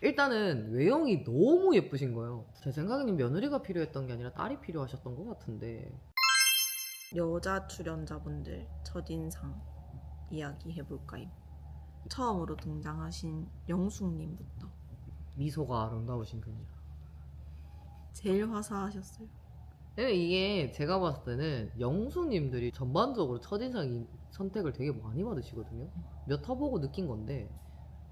일단은 외형이 너무 예쁘신 거예요. 제 생각에는 며느리가 필요했던 게 아니라 딸이 필요하셨던 것 같은데. 여자 출연자분들 첫인상 이야기해볼까요? 처음으로 등장하신 영숙님부터. 미소가 아름다우신 분이라. 제일 화사하셨어요. 이게 제가 봤을 때는 영수님들이 전반적으로 첫인상 선택을 되게 많이 받으시거든요. 몇 화 보고 느낀 건데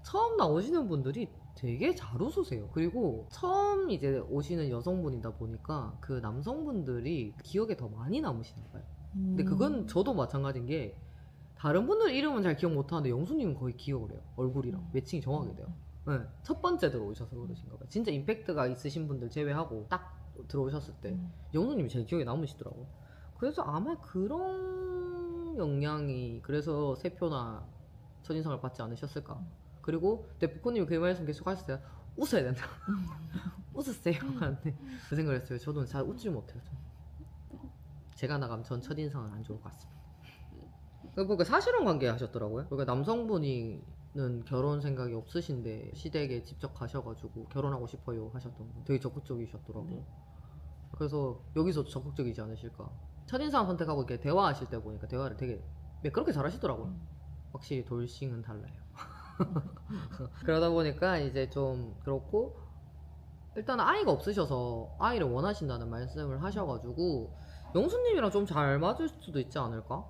처음 나오시는 분들이 되게 잘 웃으세요. 그리고 처음 이제 오시는 여성분이다 보니까 그 남성분들이 기억에 더 많이 남으시나 봐요. 근데 그건 저도 마찬가지인 게 다른 분들 이름은 잘 기억 못하는데 영수님은 거의 기억을 해요. 얼굴이랑 매칭이 정하게 돼요. 네, 첫 번째 들어오셔서 그러신가 봐요. 진짜 임팩트가 있으신 분들 제외하고 딱 들어오셨을 때 영수님이 제일 기억에 남으시더라고요. 그래서 아마 그런 영향이 그래서 세 표나 첫인상을 받지 않으셨을까. 그리고 데프코님이 그 말씀 계속 하셨어요. 웃어야 된다. 웃으세요. 그 생각을 했어요. 저도 잘 웃지 못해요. 제가 나가면 전 첫인상은 안 좋을 것 같습니다. 그러니까 사실혼 관계 하셨더라고요. 그러니까 남성분이는 결혼 생각이 없으신데 시댁에 직접 가셔가지고 결혼하고 싶어요 하셨던 거 되게 적극적이셨더라고요. 그래서 여기서도 적극적이지 않으실까. 첫인상 선택하고 이렇게 대화하실 때 보니까 대화를 되게 그렇게 잘하시더라고요. 확실히 돌싱은 달라요. 그러다 보니까 이제 좀 그렇고 일단 아이가 없으셔서 아이를 원하신다는 말씀을 하셔가지고 영수님이랑 좀 잘 맞을 수도 있지 않을까?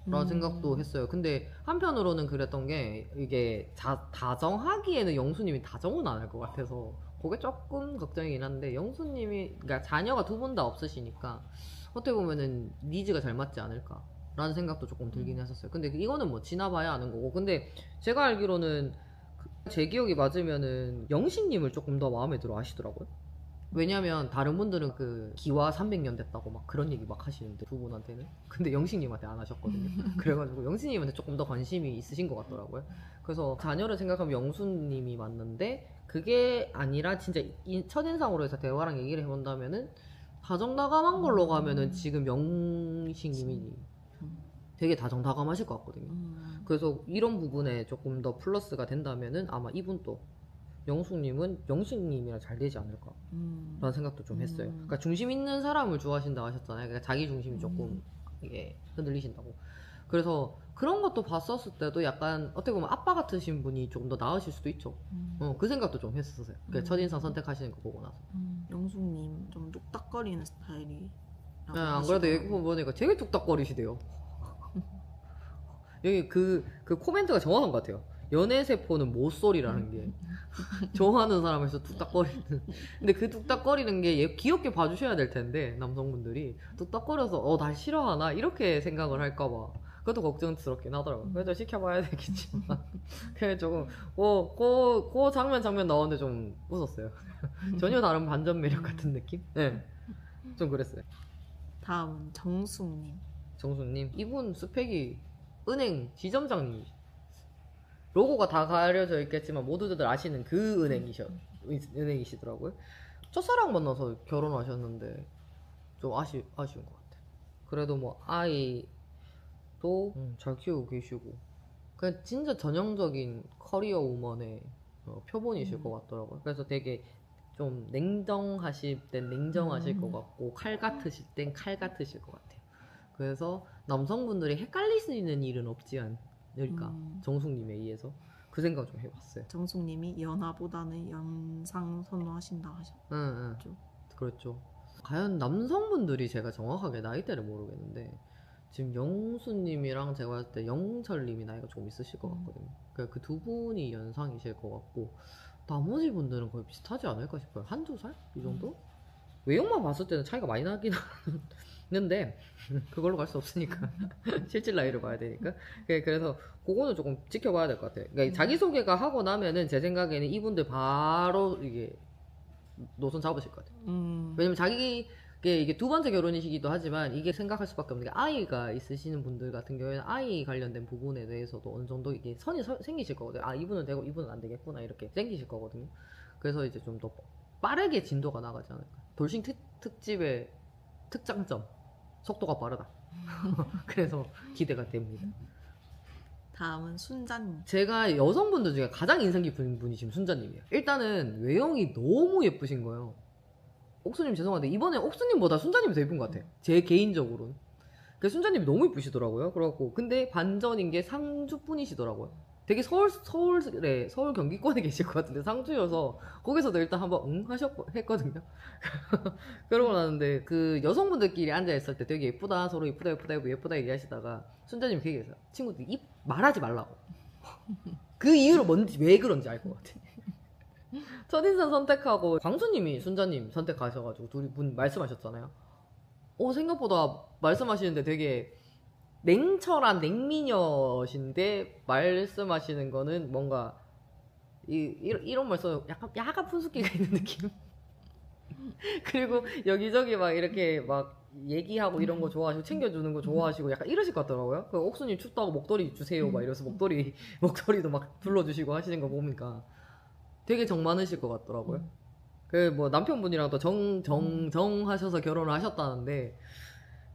라는 생각도 했어요. 근데 한편으로는 그랬던 게 이게 다정하기에는 영수님이 다정은 안 할 것 같아서 그게 조금 걱정이긴 한데 영수님이 그러니까 자녀가 두 분 다 없으시니까 어떻게 보면은 니즈가 잘 맞지 않을까 라는 생각도 조금 들긴 했었어요. 근데 이거는 뭐 지나봐야 아는 거고. 근데 제가 알기로는 제 기억이 맞으면은 영식님을 조금 더 마음에 들어 하시더라고요. 왜냐면 다른 분들은 그 기와 300년 됐다고 막 그런 얘기 막 하시는데 두 분한테는 근데 영식님한테 안 하셨거든요. 그래가지고 영식님한테 조금 더 관심이 있으신 것 같더라고요. 그래서 자녀를 생각하면 영수님이 맞는데 그게 아니라 진짜 첫인상으로 해서 대화랑 얘기를 해본다면은 다정다감한 걸로 가면은 지금 영식님이 되게 다정다감하실 것 같거든요. 그래서 이런 부분에 조금 더 플러스가 된다면은 아마 이분도 영숙님은 영식님이랑 잘 되지 않을까 라는 생각도 좀 했어요. 그러니까 중심 있는 사람을 좋아하신다고 하셨잖아요. 그러니까 자기 중심이 조금 이게 흔들리신다고. 그래서 그런 것도 봤었을 때도 약간 어떻게 보면 아빠 같으신 분이 조금 더 나으실 수도 있죠. 그 생각도 좀 했었어요. 그러니까 첫인상 선택하시는 거 보고 나서. 영숙님 좀 뚝딱거리는 스타일이. 네, 안 그래도 여기 보니까 되게 뚝딱거리시대요. 여기 그 코멘트가 정확한 것 같아요. 연애세포는 모쏠이라는 게 좋아하는 사람에서 뚝딱거리는. 근데 그 뚝딱거리는 게 귀엽게 봐주셔야 될 텐데 남성분들이 뚝딱거려서 날 싫어하나 이렇게 생각을 할까봐 그것도 걱정스럽긴 하더라고요. 그래도 지켜봐야 되겠지만 그래 조금 그 장면 나오는데 좀 웃었어요. 전혀 다른 반전 매력 같은 느낌? 네, 좀 그랬어요. 다음은 정숙님. 정수님 이분 스펙이 은행 지점장님 로고가 다 가려져 있겠지만 모두들 아시는 그 은행이시더라고요. 첫사랑 만나서 결혼하셨는데 좀 아쉬운 것 같아요. 그래도 뭐 아이도 잘 키우고 계시고 그냥 진짜 전형적인 커리어 우먼의 표본이실 것 같더라고요. 그래서 되게 좀 냉정하실 땐 냉정하실 것 같고 칼 같으실 땐 칼 같으실 것 같아요. 그래서 남성분들이 헷갈리시는 일은 없지 않을까. 정숙님에 의해서 그 생각 좀 해봤어요. 정숙님이 연하보다는 연상 선호하신다 하셨죠? 응. 그렇죠. 과연 남성분들이 제가 정확하게 나이대를 모르겠는데 지금 영수님이랑 제가 봤을 때 영철님이 나이가 좀 있으실 것 같거든요. 그러니까 그 두 분이 연상이실 것 같고 나머지 분들은 거의 비슷하지 않을까 싶어요. 한두 살? 이 정도? 외형만 봤을 때는 차이가 많이 나긴 하는데 그걸로 갈 수 없으니까 실질 나이를 봐야 되니까. 그래서 그거는 조금 지켜봐야 될 것 같아요. 그러니까 자기소개가 하고 나면은 제 생각에는 이분들 바로 이게 노선 잡으실 것 같아요. 왜냐면 이게 두 번째 결혼이시기도 하지만 이게 생각할 수밖에 없는 게 아이가 있으시는 분들 같은 경우에는 아이 관련된 부분에 대해서도 어느 정도 이게 선이 생기실 거거든요. 아 이분은 되고 이분은 안 되겠구나 이렇게 생기실 거거든요. 그래서 이제 좀 더 빠르게 진도가 나가지 않을까. 돌싱 특집의 특장점 속도가 빠르다. 그래서 기대가 됩니다. 다음은 순자님. 제가 여성분들 중에 가장 인상 깊은 분이 지금 순자님이에요. 일단은 외형이 너무 예쁘신 거예요. 옥수님 죄송한데 이번에 옥수님보다 순자님이 더 예쁜 것 같아요. 제 개인적으로는. 그 순자님이 너무 예쁘시더라고요. 그래갖고 근데 반전인 게 상주 분이시더라고요. 되게 서울 경기권에 계실 것 같은데 상주여서 거기서도 일단 한번 했거든요. 그러고 나는데 그 여성분들끼리 앉아 있을 때 되게 예쁘다 서로 예쁘다 얘기하시다가 순자님 그 얘기했어요. 친구들 입 말하지 말라고. 그 이유로 뭔지 왜 그런지 알 것 같아. 첫인상 선택하고 광수님이 순자님 선택하셔가지고 둘이 분 말씀하셨잖아요. 생각보다 말씀하시는데 되게 냉철한 냉미녀신데 말씀하시는 거는 뭔가 이런 말씀 약간 푼숙기가 있는 느낌. 그리고 여기저기 막 이렇게 막 얘기하고 이런 거 좋아하시고 챙겨주는 거 좋아하시고 약간 이러실 것 같더라고요. 그 옥수님 춥다고 목도리 주세요 막 이래서 목도리도 막 불러주시고 하시는 거 보니까 되게 정 많으실 것 같더라고요. 그 뭐 남편분이랑 또 정 하셔서 결혼을 하셨다는데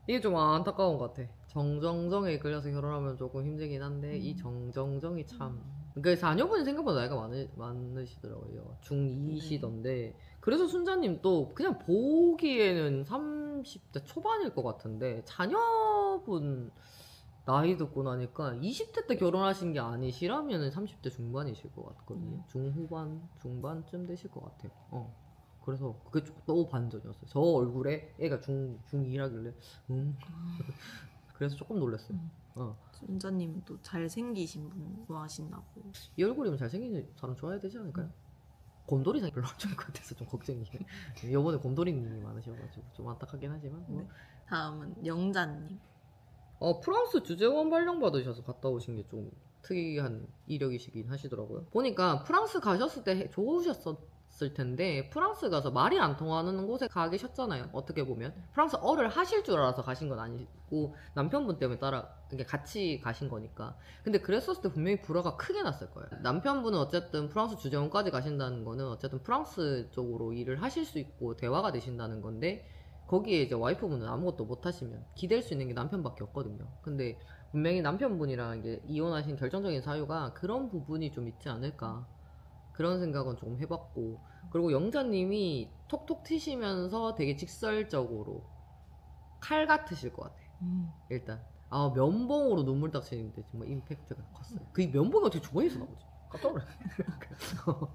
이게 좀 안타까운 것 같아. 정정정에 끌려서 결혼하면 조금 힘들긴 한데 이 정정정이 참. 그 자녀분이 생각보다 나이가 많으시더라고요. 중2시던데 그래서 순자님 또 그냥 보기에는 30대 초반일 것 같은데 자녀분 나이 듣고 나니까 20대 때 결혼하신 게 아니시라면 30대 중반이실 것 같거든요. 중반쯤 되실 것 같아요. 그래서 그게 또 반전이었어요. 저 얼굴에 애가 중2라길래 그래서 조금 놀랐어요. 순자님 또 잘생기신 분 좋아하신다고. 이 얼굴이면 잘생긴 사람 좋아해야 되지 않을까요? 곰돌이상 별로 안 좋을 것 같아서 좀 걱정이에요. 이번에 곰돌이님이 많으셔가지고 좀 안타깝긴 하지만 네. 다음은 영자님. 프랑스 주재원 발령 받으셔서 갔다 오신 게 좀 특이한 이력이시긴 하시더라고요. 보니까 프랑스 가셨을 때 좋으셨을 텐데 프랑스 가서 말이 안 통하는 곳에 가 계셨잖아요. 어떻게 보면 프랑스어를 하실 줄 알아서 가신 건 아니고 남편분 때문에 이렇게 같이 가신 거니까. 근데 그랬었을 때 분명히 불화가 크게 났을 거예요. 남편분은 어쨌든 프랑스 주재원까지 가신다는 거는 어쨌든 프랑스 쪽으로 일을 하실 수 있고 대화가 되신다는 건데 거기에 이제 와이프분은 아무것도 못 하시면 기댈 수 있는 게 남편밖에 없거든요. 근데 분명히 남편분이랑 이제 이혼하신 결정적인 사유가 그런 부분이 좀 있지 않을까 그런 생각은 조금 해봤고, 그리고 영자님이 톡톡 튀시면서 되게 직설적으로 칼 같으실 것 같아. 일단 면봉으로 눈물 닦시는데 정말 임팩트가 컸어요. 그 면봉이 어떻게 주머니에서 나오지? 깜짝 놀랐어요.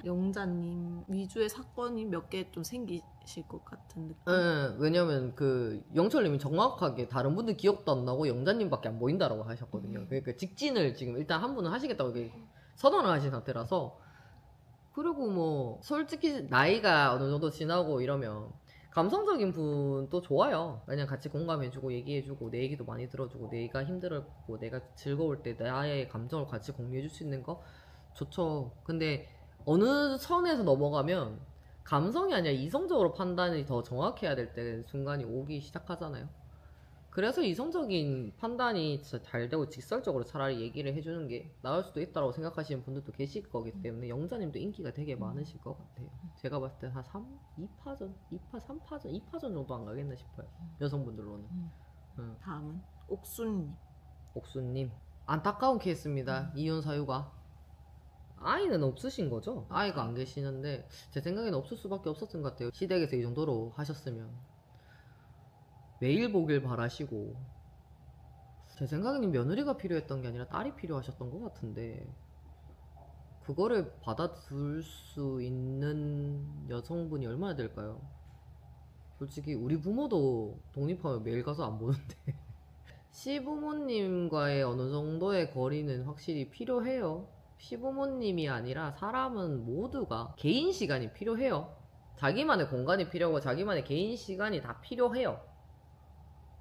영자님 위주의 사건이 몇 개 좀 생기실 것 같은 느낌. 네, 왜냐면 그 영철님이 정확하게 다른 분들 기억도 안 나고 영자님밖에 안 보인다라고 하셨거든요. 그러니까 직진을 지금 일단 한 분은 하시겠다고 이렇게 선언을 하신 상태라서. 그리고 뭐 솔직히 나이가 어느 정도 지나고 이러면 감성적인 분도 좋아요. 그냥 같이 공감해주고 얘기해주고 내 얘기도 많이 들어주고 내가 힘들었고 내가 즐거울 때 나의 감정을 같이 공유해줄 수 있는 거 좋죠. 근데 어느 선에서 넘어가면 감성이 아니라 이성적으로 판단이 더 정확해야 될 때 순간이 오기 시작하잖아요. 그래서 이성적인 판단이 진짜 잘 되고 직설적으로 차라리 얘기를 해주는 게 나을 수도 있다고 생각하시는 분들도 계실 거기 때문에 영자님도 인기가 되게 많으실 것 같아요. 제가 봤을 때 한 2파전, 3파전, 2파전 정도 안 가겠나 싶어요. 여성분들로는. 다음은 옥순님. 옥수님 안타까운 케이스입니다. 이혼 사유가 아이는 없으신 거죠? 아이가 안 계시는데 제 생각에는 없을 수밖에 없었던 것 같아요. 시댁에서 이 정도로 하셨으면 매일 보길 바라시고, 제 생각에는 며느리가 필요했던 게 아니라 딸이 필요하셨던 것 같은데 그거를 받아줄 수 있는 여성분이 얼마나 될까요? 솔직히 우리 부모도 독립하면 매일 가서 안 보는데 시부모님과의 어느 정도의 거리는 확실히 필요해요. 시부모님이 아니라 사람은 모두가 개인 시간이 필요해요. 자기만의 공간이 필요하고 자기만의 개인 시간이 다 필요해요.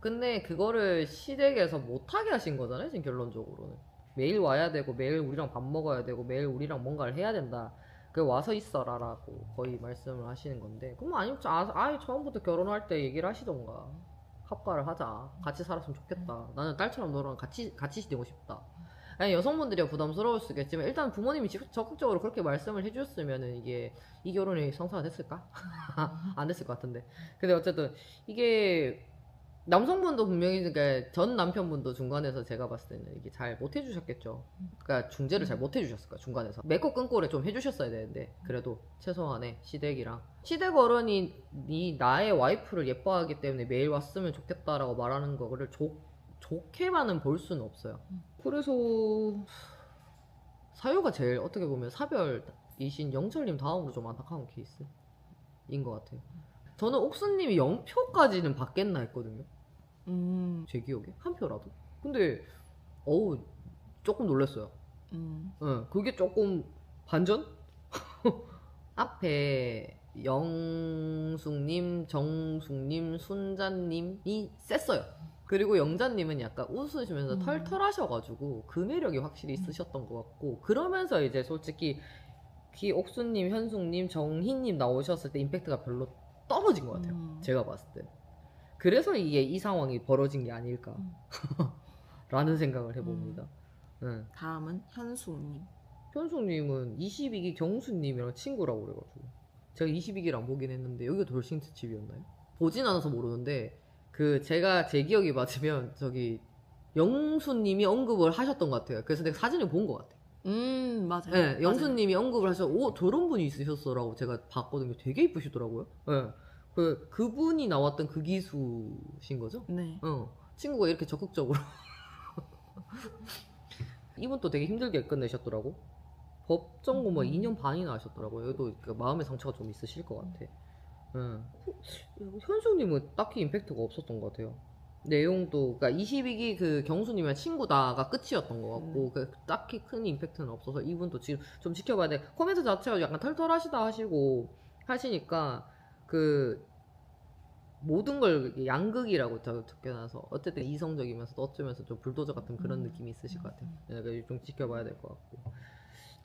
근데 그거를 시댁에서 못하게 하신 거잖아요, 지금 결론적으로는. 매일 와야 되고 매일 우리랑 밥 먹어야 되고 매일 우리랑 뭔가를 해야 된다. 그 와서 있어라 라고 거의 말씀을 하시는 건데, 그럼 아니면 아예 처음부터 결혼할 때 얘기를 하시던가 합가를 하자, 같이 살았으면 좋겠다, 나는 딸처럼 너랑 같이 지내고 싶다. 아니, 여성분들이 부담스러울 수 있겠지만 일단 부모님이 적극적으로 그렇게 말씀을 해주셨으면은 이 결혼이 성사가 됐을까? 안 됐을 것 같은데. 근데 어쨌든 이게 남성분도 분명히 그러니까 전 남편분도 중간에서 제가 봤을 때는 이게 잘 못 해주셨겠죠. 그러니까 중재를 잘 못 해주셨을 거야 중간에서. 맺고 끊고를 좀 해주셨어야 되는데 그래도 최소한의 시댁이랑 시댁 어른이 나의 와이프를 예뻐하기 때문에 매일 왔으면 좋겠다라고 말하는 거를 좋게만은 볼 수는 없어요. 그래서 사유가 제일 어떻게 보면 사별이신 영철님 다음으로 좀 안타까운 케이스인 것 같아요. 저는 옥수님이 0표까지는 받겠나 했거든요. 제 기억에 한 표라도. 근데 어우 조금 놀랐어요. 그게 조금 반전? 앞에 영숙님, 정숙님, 순자님이 셌어요. 그리고 영자님은 약간 웃으시면서 털털하셔가지고 그 매력이 확실히 있으셨던 것 같고 그러면서 이제 솔직히 옥수님, 현숙님, 정희님 나오셨을 때 임팩트가 별로 떨어진 것 같아요. 제가 봤을 때. 그래서 이게 이 상황이 벌어진 게 아닐까 라는 생각을 해봅니다. 다음은 현숙님. 현숙님은 22기 경수님이랑 친구라고 그래가지고 제가 22기랑 보긴 했는데 여기가 돌싱 특집이었나요? 보진 않아서 모르는데 제 기억이 맞으면 저기 영수님이 언급을 하셨던 것 같아요. 그래서 내가 사진을 본 것 같아요. 맞아요. 네, 영수님이 언급을 하셔서 오 저런 분이 있으셨어라고 제가 봤거든요. 되게 이쁘시더라고요. 네. 그분이 나왔던 그 기수신 거죠? 네. 친구가 이렇게 적극적으로 이분 또 되게 힘들게 끝내셨더라고. 법정 공부 2년 반이나 하셨더라고요. 여기도 마음의 상처가 좀 있으실 것 같아. 현수님은 딱히 임팩트가 없었던 것 같아요. 내용도 그러니까 22기 그 경수님이랑 친구다가 끝이었던 것 같고 딱히 큰 임팩트는 없어서 이분도 지금 좀 지켜봐야 돼. 코멘트 자체가 약간 털털하시다 하시니까 그 모든 걸 양극이라고 적혀놔서 어쨌든 이성적이면서 어쩌면서 좀 불도저 같은 그런 느낌이 있으실 것 같아요. 그러니까 좀 지켜봐야 될 것 같고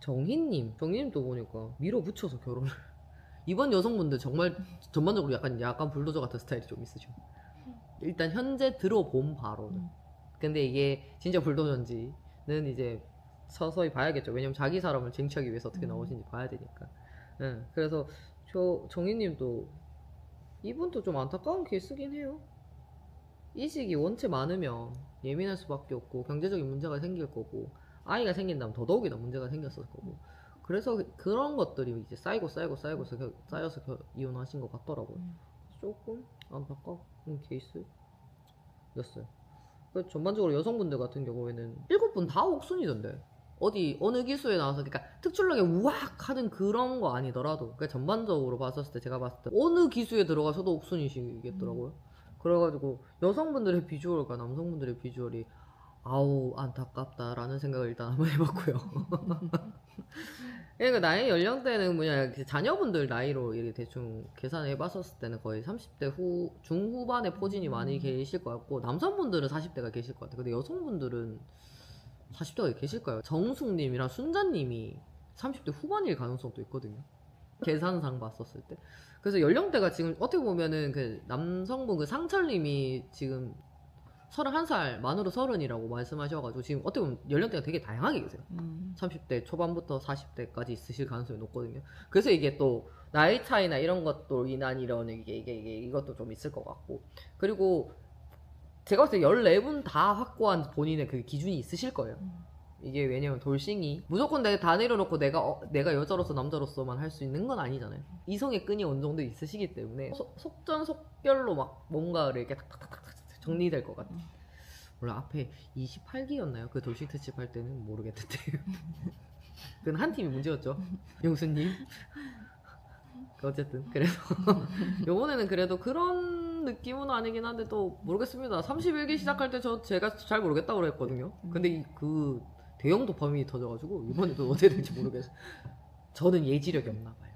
정희님도 보니까 밀어붙여서 결혼을 이번 여성분들 정말 전반적으로 약간 불도저 같은 스타일이 좀 있으셔. 일단 현재 들어본 바로는. 근데 이게 진짜 불도저인지는 이제 서서히 봐야겠죠. 왜냐면 자기 사람을 쟁취하기 위해서 어떻게 나오신지 봐야 되니까. 그래서 정희님도 이분도 좀 안타까운 케이스긴 해요. 이식이 원체 많으면 예민할 수밖에 없고 경제적인 문제가 생길 거고 아이가 생긴다면 더더욱이나 문제가 생겼을 거고 그래서 그런 것들이 이제 쌓여서 이혼하신 것 같더라고요. 조금 안타까운 케이스였어요. 전반적으로 여성분들 같은 경우에는 7분 다 옥순이던데 어느 기수에 나와서 그러니까 특출나게 우악 하는 그런 거 아니더라도 그러니까 전반적으로 봤었을 때 제가 봤을 때 어느 기수에 들어가셔도 옥순이시겠더라고요. 그래가지고 여성분들의 비주얼과 남성분들의 비주얼이 아우 안타깝다라는 생각을 일단 한번 해봤고요. 그러니까 나이 연령대는 자녀분들 나이로 이렇게 대충 계산을 해봤었을 때는 거의 30대 중후반의 포진이 많이 계실 것 같고 남성분들은 40대가 계실 것 같아요. 근데 여성분들은 40대가 계실까요? 정숙님이랑 순자님이 30대 후반일 가능성도 있거든요. 계산상 봤었을 때. 그래서 연령대가 지금 어떻게 보면은 그 남성분 그 상철님이 지금 31살 만으로 30이라고 말씀하셔가지고 지금 어떻게 보면 연령대가 되게 다양하게 계세요. 30대 초반부터 40대까지 있으실 가능성이 높거든요. 그래서 이게 또 나이 차이나 이런 것도 인한 이런 이것도 좀 있을 것 같고 그리고 제가 봤을 때 14분 다 확고한 본인의 그 기준이 있으실 거예요. 이게 왜냐면 돌싱이 무조건 내가 다 내려놓고 내가 여자로서 남자로서만 할 수 있는 건 아니잖아요. 이성의 끈이 어느 정도 있으시기 때문에 속전속결로 막 뭔가를 이렇게 탁탁탁탁 정리될 것 같아요. 물론 앞에 28기였나요? 그 돌싱 특집 할 때는 모르겠는데 그건 한 팀이 문제였죠. 용수님. 어쨌든 그래서 요번에는 그래도 그런 느낌은 아니긴 한데 또 모르겠습니다. 31기 시작할 때 제가 잘 모르겠다고 그랬거든요. 근데 그 대형 도파민이 터져가지고 이번에도 어떻게 될지 모르겠어요. 저는 예지력이 없나 봐요.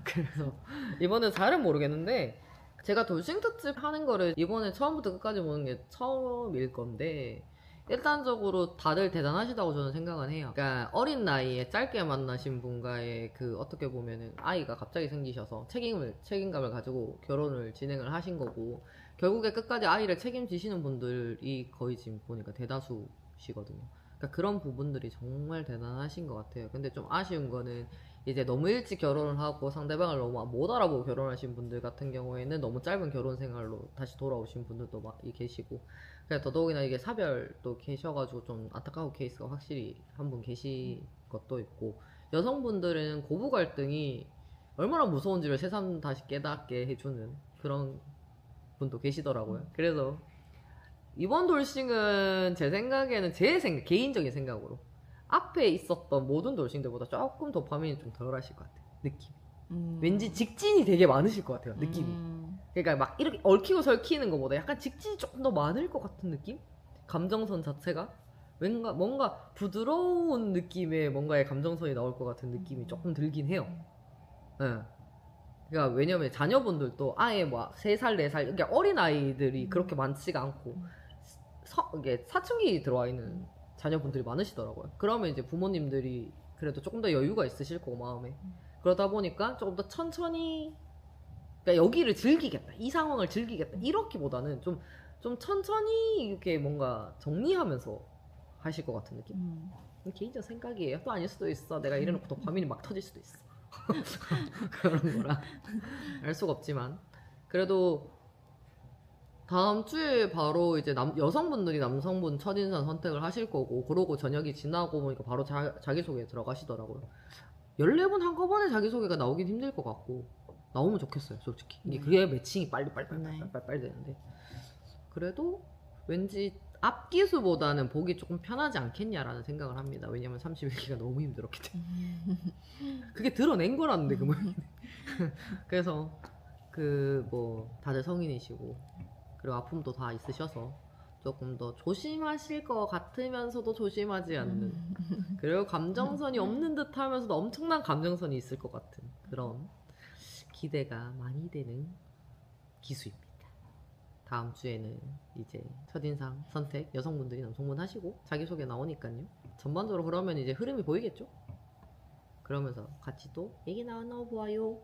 그래서 이번엔 잘은 모르겠는데 제가 돌싱 특집 하는 거를 이번에 처음부터 끝까지 보는 게 처음일 건데 일단적으로 다들 대단하시다고 저는 생각은 해요. 그러니까 어린 나이에 짧게 만나신 분과의 그 어떻게 보면은 아이가 갑자기 생기셔서 책임감을 가지고 결혼을 진행을 하신 거고 결국에 끝까지 아이를 책임지시는 분들이 거의 지금 보니까 대다수시거든요. 그러니까 그런 부분들이 정말 대단하신 것 같아요. 근데 좀 아쉬운 거는 이제 너무 일찍 결혼을 하고 상대방을 너무 못 알아보고 결혼하신 분들 같은 경우에는 너무 짧은 결혼 생활로 다시 돌아오신 분들도 계시고, 그냥 더더욱이나 이게 사별도 계셔가지고 좀 안타까운 케이스가 확실히 한 분 계신 것도 있고, 여성분들은 고부 갈등이 얼마나 무서운지를 새삼 다시 깨닫게 해주는 그런 분도 계시더라고요. 그래서 이번 돌싱은 제 생각에는 개인적인 생각으로 앞에 있었던 모든 돌싱들보다 조금 도파민이 좀 덜 하실 것 같아요. 느낌. 왠지 직진이 되게 많으실 것 같아요. 느낌이. 그러니까 막 이렇게 얽히고 설키는 것보다 약간 직진이 조금 더 많을 것 같은 느낌? 감정선 자체가 뭔가 부드러운 느낌의 뭔가의 감정선이 나올 것 같은 느낌이 조금 들긴 해요. 예. 그러니까 왜냐면 자녀분들도 아예 뭐 3살, 4살 그러니까 어린 아이들이 그렇게 많지가 않고 이게 사춘기 들어와 있는 자녀분들이 많으시더라고요. 그러면 이제 부모님들이 그래도 조금 더 여유가 있으실 거고 마음에, 그러다 보니까 조금 더 천천히, 그러니까 여기를 즐기겠다, 이 상황을 즐기겠다 이렇기보다는 좀 천천히 이렇게 뭔가 정리하면서 하실 것 같은 느낌? 개인적 생각이에요. 또 아닐 수도 있어. 내가 이래놓고 도파민이 막 터질 수도 있어. 그런 거라 알 수가 없지만, 그래도 다음 주에 바로 이제 여성분들이 남성분 첫인상 선택을 하실 거고, 그러고 저녁이 지나고 보니까 바로 자기소개에 들어가시더라고요. 14번 한꺼번에 자기소개가 나오긴 힘들 것 같고, 나오면 좋겠어요, 솔직히. 이게 그게 매칭이 빨리 되는데. 그래도 왠지 앞기수보다는 보기 조금 편하지 않겠냐라는 생각을 합니다. 왜냐면 31기가 너무 힘들었기 때문에. 그게 드러낸 거라는데, 그 모양이. 그래서 다들 성인이시고 그리고 아픔도 다 있으셔서 조금 더 조심하실 것 같으면서도 조심하지 않는, 그리고 감정선이 없는 듯 하면서도 엄청난 감정선이 있을 것 같은 그런 기대가 많이 되는 기수입니다. 다음 주에는 이제 첫인상 선택 여성분들이 남성분 하시고 자기소개 나오니까요. 전반적으로 그러면 이제 흐름이 보이겠죠? 그러면서 같이 또 얘기 나눠보아요.